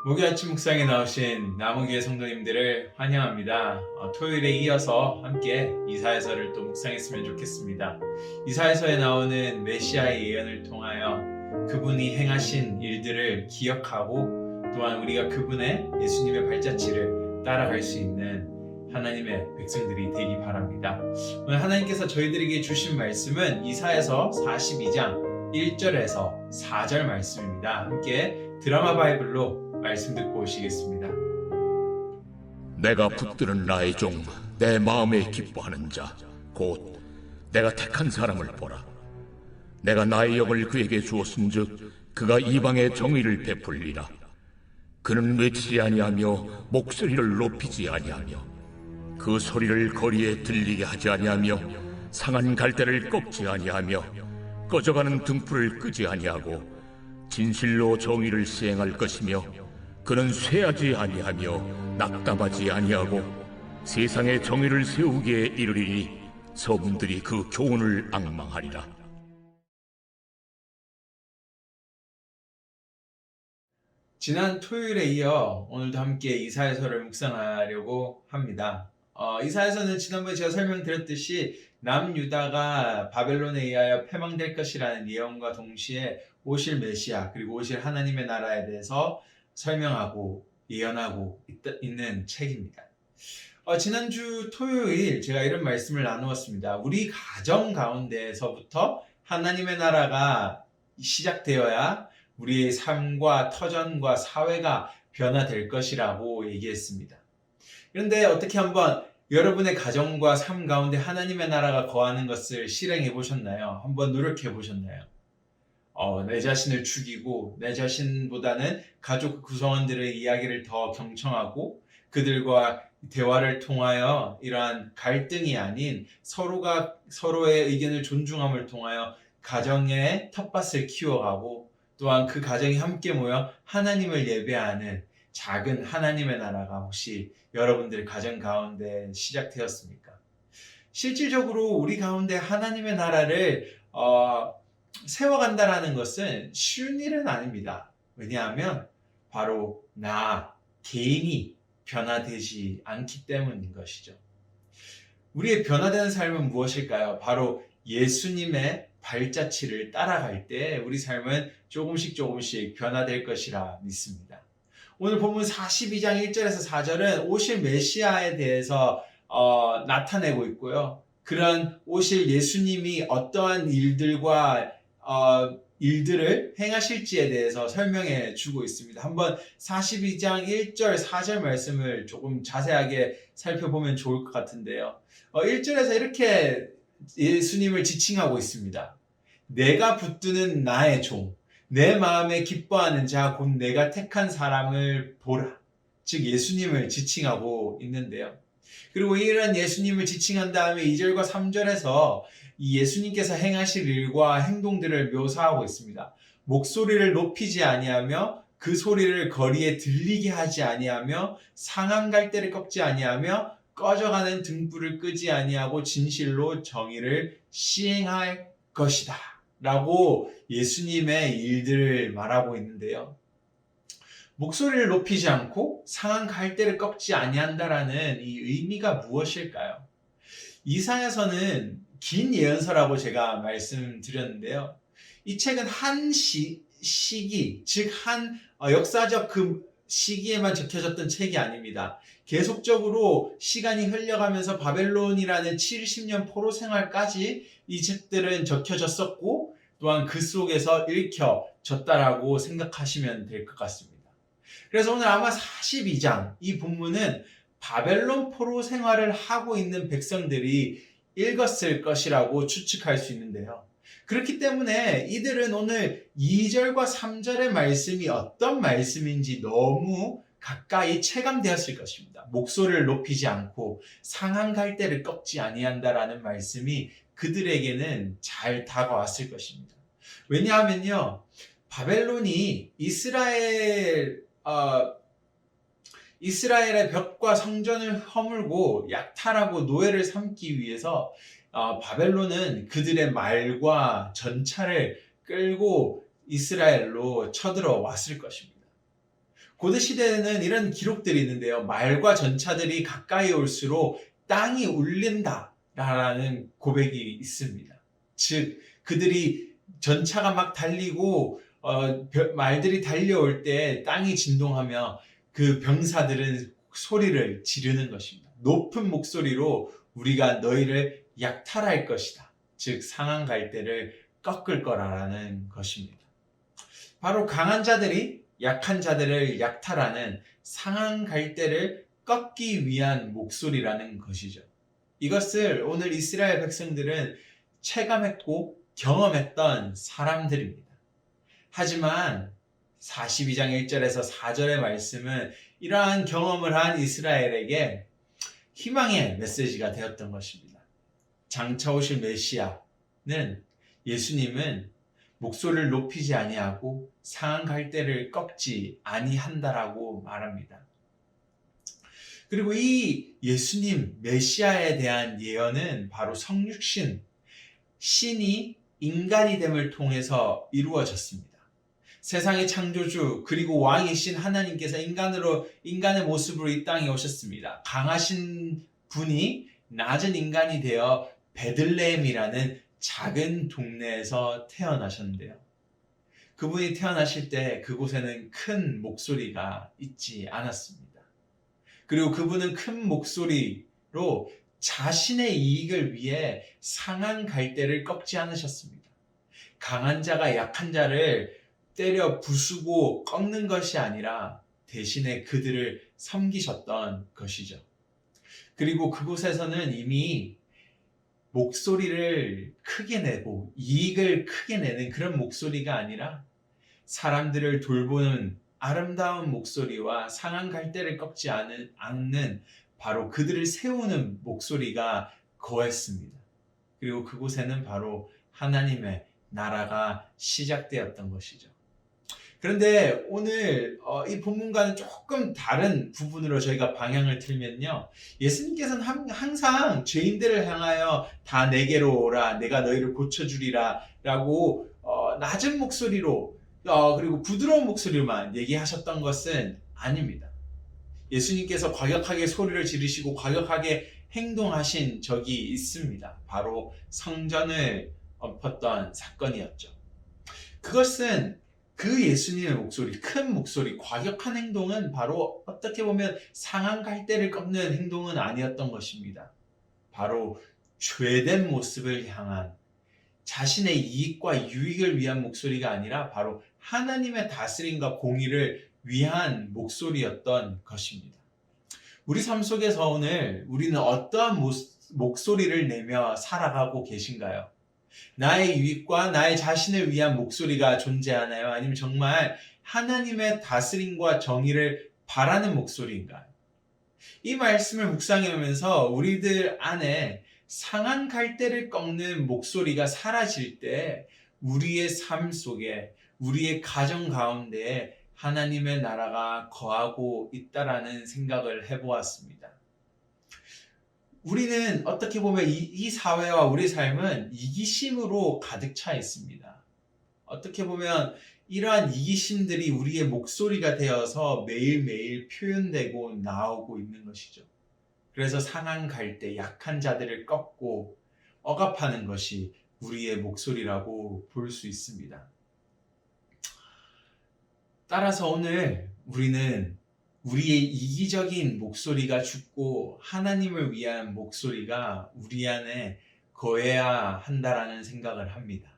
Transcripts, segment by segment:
목요 아침 묵상에 나오신 나무교회 성도님들을 환영합니다. 토요일에 이어서 함께 이사야서를 또 묵상했으면 좋겠습니다. 이사야서에 나오는 메시아의 예언을 통하여 그분이 행하신 일들을 기억하고 또한 우리가 그분의 예수님의 발자취를 따라갈 수 있는 하나님의 백성들이 되기 바랍니다. 오늘 하나님께서 저희들에게 주신 말씀은 이사야서 42장 1절에서 4절 말씀입니다. 함께 드라마 바이블로 말씀 듣고 오시겠습니다. 내가 붙드는 나의 종, 내 마음에 기뻐하는 자, 곧 내가 택한 사람을 보라. 내가 나의 영을 그에게 주었은즉 그가 이방의 정의를 베풀리라. 그는 외치지 아니하며 목소리를 높이지 아니하며 그 소리를 거리에 들리게 하지 아니하며 상한 갈대를 꺾지 아니하며 꺼져가는 등불을 끄지 아니하고 진실로 정의를 시행할 것이며 그는 쇠하지 아니하며 낙담하지 아니하고 세상에 정의를 세우기에 이르리니 서문들이 그 교훈을 앙망하리라. 지난 토요일에 이어 오늘도 함께 이사야서를 묵상하려고 합니다. 이사야서는 지난번에 제가 설명드렸듯이 남유다가 바벨론에 의하여 패망될 것이라는 예언과 동시에 오실 메시아 그리고 오실 하나님의 나라에 대해서 설명하고 예언하고 있는 책입니다. 지난주 토요일 제가 이런 말씀을 나누었습니다. 우리 가정 가운데에서부터 하나님의 나라가 시작되어야 우리의 삶과 터전과 사회가 변화될 것이라고 얘기했습니다. 그런데 어떻게 한번 여러분의 가정과 삶 가운데 하나님의 나라가 거하는 것을 실행해 보셨나요? 한번 노력해 보셨나요? 내 자신을 죽이고 내 자신보다는 가족 구성원들의 이야기를 더 경청하고 그들과 대화를 통하여 이러한 갈등이 아닌 서로가 서로의 의견을 존중함을 통하여 가정의 텃밭을 키워가고 또한 그 가정이 함께 모여 하나님을 예배하는 작은 하나님의 나라가 혹시 여러분들 가정 가운데 시작되었습니까? 실질적으로 우리 가운데 하나님의 나라를 세워간다라는 것은 쉬운 일은 아닙니다. 왜냐하면 바로 나 개인이 변화되지 않기 때문인 것이죠. 우리의 변화되는 삶은 무엇일까요? 바로 예수님의 발자취를 따라갈 때 우리 삶은 조금씩 변화될 것이라 믿습니다. 오늘 본문 42장 1절에서 4절은 오실 메시아에 대해서 나타내고 있고요. 그런 오실 예수님이 어떠한 일들을 행하실지에 대해서 설명해 주고 있습니다. 한번 42장 1절, 4절 말씀을 조금 자세하게 살펴보면 좋을 것 같은데요. 1절에서 이렇게 예수님을 지칭하고 있습니다. 내가 붙드는 나의 종, 내 마음에 기뻐하는 자, 곧 내가 택한 사람을 보라. 즉 예수님을 지칭하고 있는데요. 그리고 이런 예수님을 지칭한 다음에 2절과 3절에서 이 예수님께서 행하실 일과 행동들을 묘사하고 있습니다. 목소리를 높이지 아니하며 그 소리를 거리에 들리게 하지 아니하며 상한 갈대를 꺾지 아니하며 꺼져가는 등불을 끄지 아니하고 진실로 정의를 시행할 것이다 라고 예수님의 일들을 말하고 있는데요. 목소리를 높이지 않고 상한 갈대를 꺾지 아니한다라는 이 의미가 무엇일까요? 이사야서는 긴 예언서라고 제가 말씀드렸는데요. 이 책은 한 시기, 즉 한 역사적 그 시기에만 적혀졌던 책이 아닙니다. 계속적으로 시간이 흘러가면서 바벨론이라는 70년 포로 생활까지 이 책들은 적혀졌었고 또한 그 속에서 읽혀졌다라고 생각하시면 될 것 같습니다. 그래서 오늘 아마 42장 이 본문은 바벨론 포로 생활을 하고 있는 백성들이 읽었을 것이라고 추측할 수 있는데요. 그렇기 때문에 이들은 오늘 2절과 3절의 말씀이 어떤 말씀인지 너무 가까이 체감되었을 것입니다. 목소리를 높이지 않고 상한 갈대를 꺾지 아니한다라는 말씀이 그들에게는 잘 다가왔을 것입니다. 왜냐하면요, 바벨론이 이스라엘의 벽과 성전을 허물고 약탈하고 노예를 삼기 위해서 바벨론은 그들의 말과 전차를 끌고 이스라엘로 쳐들어왔을 것입니다. 고대 시대에는 이런 기록들이 있는데요. 말과 전차들이 가까이 올수록 땅이 울린다라는 고백이 있습니다. 즉 그들이 전차가 막 달리고 말들이 달려올 때 땅이 진동하며 그 병사들은 소리를 지르는 것입니다. 높은 목소리로 우리가 너희를 약탈할 것이다. 즉 상한 갈대를 꺾을 거라는 것입니다. 바로 강한 자들이 약한 자들을 약탈하는 상한 갈대를 꺾기 위한 목소리라는 것이죠. 이것을 오늘 이스라엘 백성들은 체감했고 경험했던 사람들입니다. 하지만 42장 1절에서 4절의 말씀은 이러한 경험을 한 이스라엘에게 희망의 메시지가 되었던 것입니다. 장차 오실 메시아는 예수님은 목소리를 높이지 아니하고 상한 갈대를 꺾지 아니한다라고 말합니다. 그리고 이 예수님 메시아에 대한 예언은 바로 성육신 신이 인간이 됨을 통해서 이루어졌습니다. 세상의 창조주 그리고 왕이신 하나님께서 인간의 모습으로 이 땅에 오셨습니다. 강하신 분이 낮은 인간이 되어 베들레헴이라는 작은 동네에서 태어나셨는데요. 그분이 태어나실 때 그곳에는 큰 목소리가 있지 않았습니다. 그리고 그분은 큰 목소리로 자신의 이익을 위해 상한 갈대를 꺾지 않으셨습니다. 강한 자가 약한 자를 때려 부수고 꺾는 것이 아니라 대신에 그들을 섬기셨던 것이죠. 그리고 그곳에서는 이미 목소리를 크게 내고 이익을 크게 내는 그런 목소리가 아니라 사람들을 돌보는 아름다운 목소리와 상한 갈대를 꺾지 않는 바로 그들을 세우는 목소리가 거했습니다. 그리고 그곳에는 바로 하나님의 나라가 시작되었던 것이죠. 그런데 오늘 이 본문과는 조금 다른 부분으로 저희가 방향을 틀면요. 예수님께서는 항상 죄인들을 향하여 다 내게로 오라 내가 너희를 고쳐주리라 라고 낮은 목소리로 그리고 부드러운 목소리로만 얘기하셨던 것은 아닙니다. 예수님께서 과격하게 소리를 지르시고 과격하게 행동하신 적이 있습니다. 바로 성전을 엎었던 사건이었죠. 그것은 그 예수님의 목소리, 큰 목소리, 과격한 행동은 바로 어떻게 보면 상한 갈대를 꺾는 행동은 아니었던 것입니다. 바로 죄된 모습을 향한 자신의 이익과 유익을 위한 목소리가 아니라 바로 하나님의 다스림과 공의를 위한 목소리였던 것입니다. 우리 삶 속에서 오늘 우리는 어떠한 목소리를 내며 살아가고 계신가요? 나의 유익과 나의 자신을 위한 목소리가 존재하나요? 아니면 정말 하나님의 다스림과 정의를 바라는 목소리인가요? 이 말씀을 묵상해오면서 우리들 안에 상한 갈대를 꺾는 목소리가 사라질 때 우리의 삶 속에 우리의 가정 가운데 하나님의 나라가 거하고 있다라는 생각을 해보았습니다. 우리는 어떻게 보면 이 사회와 우리 삶은 이기심으로 가득 차 있습니다. 어떻게 보면 이러한 이기심들이 우리의 목소리가 되어서 매일매일 표현되고 나오고 있는 것이죠. 그래서 상한 갈대, 약한 자들을 꺾고 억압하는 것이 우리의 목소리라고 볼 수 있습니다. 따라서 오늘 우리는 우리의 이기적인 목소리가 죽고 하나님을 위한 목소리가 우리 안에 거해야 한다라는 생각을 합니다.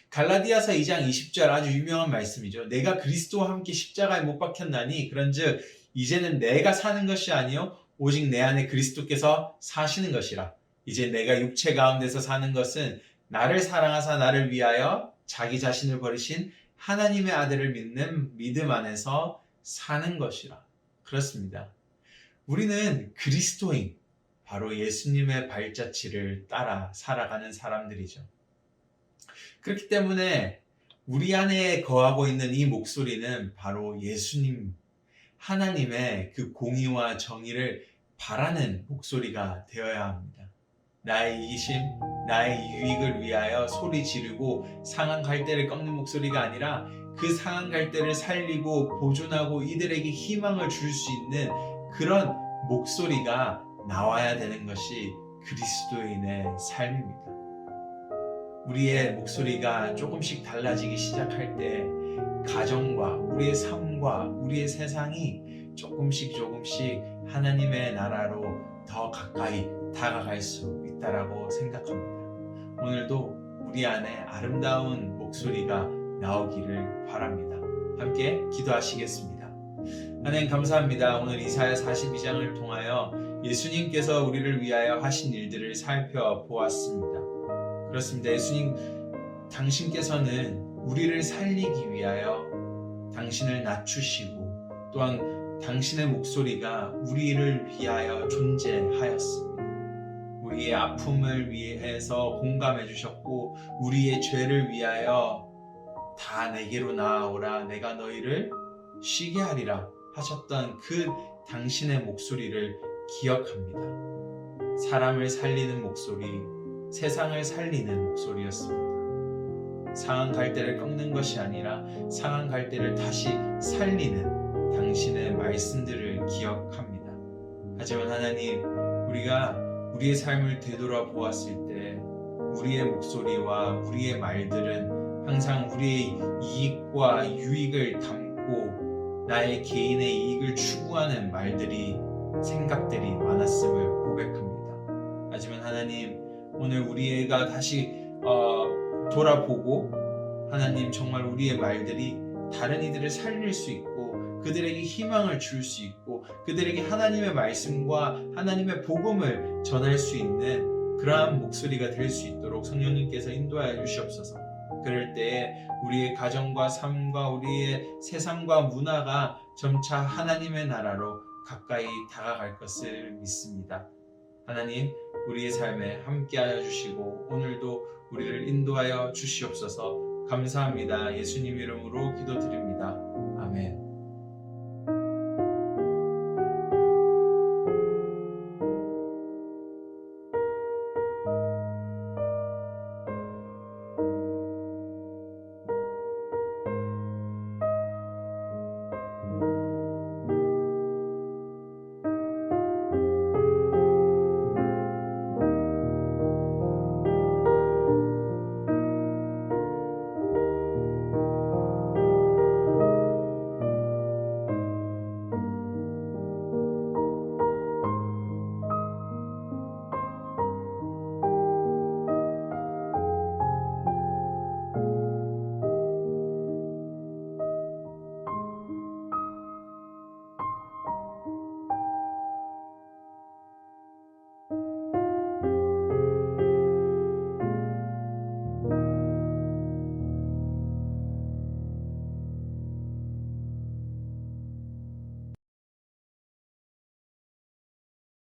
갈라디아서 2장 20절 아주 유명한 말씀이죠. 내가 그리스도와 함께 십자가에 못 박혔나니 그런즉 이제는 내가 사는 것이 아니요 오직 내 안에 그리스도께서 사시는 것이라. 이제 내가 육체 가운데서 사는 것은 나를 사랑하사 나를 위하여 자기 자신을 버리신 하나님의 아들을 믿는 믿음 안에서 사는 것이라. 그렇습니다. 우리는 그리스도인, 바로 예수님의 발자취를 따라 살아가는 사람들이죠. 그렇기 때문에 우리 안에 거하고 있는 이 목소리는 바로 예수님, 하나님의 그 공의와 정의를 바라는 목소리가 되어야 합니다. 나의 이기심, 나의 유익을 위하여 소리 지르고 상한 갈대를 꺾는 목소리가 아니라 그 상한 갈대를 살리고 보존하고 이들에게 희망을 줄 수 있는 그런 목소리가 나와야 되는 것이 그리스도인의 삶입니다. 우리의 목소리가 조금씩 달라지기 시작할 때 가정과 우리의 삶과 우리의 세상이 조금씩 하나님의 나라로 더 가까이 다가갈 수 있다라고 생각합니다. 오늘도 우리 안에 아름다운 목소리가 나오기를 바랍니다. 함께 기도하시겠습니다. 하나님 감사합니다. 오늘 이사야 42장을 통하여 예수님께서 우리를 위하여 하신 일들을 살펴보았습니다. 그렇습니다. 예수님, 당신께서는 우리를 살리기 위하여 당신을 낮추시고 또한 당신의 목소리가 우리를 위하여 존재하였습니다. 우리의 아픔을 위해서 공감해 주셨고 우리의 죄를 위하여 다 내게로 나아오라 내가 너희를 쉬게 하리라 하셨던 그 당신의 목소리를 기억합니다. 사람을 살리는 목소리, 세상을 살리는 목소리였습니다. 상한 갈대를 꺾는 것이 아니라 상한 갈대를 다시 살리는 당신의 말씀들을 기억합니다. 하지만 하나님, 우리가 우리의 삶을 되돌아보았을 때 우리의 목소리와 우리의 말들은 항상 우리의 이익과 유익을 담고 나의 개인의 이익을 추구하는 말들이, 생각들이 많았음을 고백합니다. 하지만 하나님, 오늘 우리가 다시 돌아보고 하나님, 정말 우리의 말들이 다른 이들을 살릴 수 있고 그들에게 희망을 줄 수 있고 그들에게 하나님의 말씀과 하나님의 복음을 전할 수 있는 그러한 목소리가 될 수 있도록 성령님께서 인도하여 주시옵소서. 그럴 때 우리의 가정과 삶과 우리의 세상과 문화가 점차 하나님의 나라로 가까이 다가갈 것을 믿습니다. 하나님, 우리의 삶에 함께하여 주시고 오늘도 우리를 인도하여 주시옵소서. 감사합니다. 예수님 이름으로 기도드립니다. 아멘.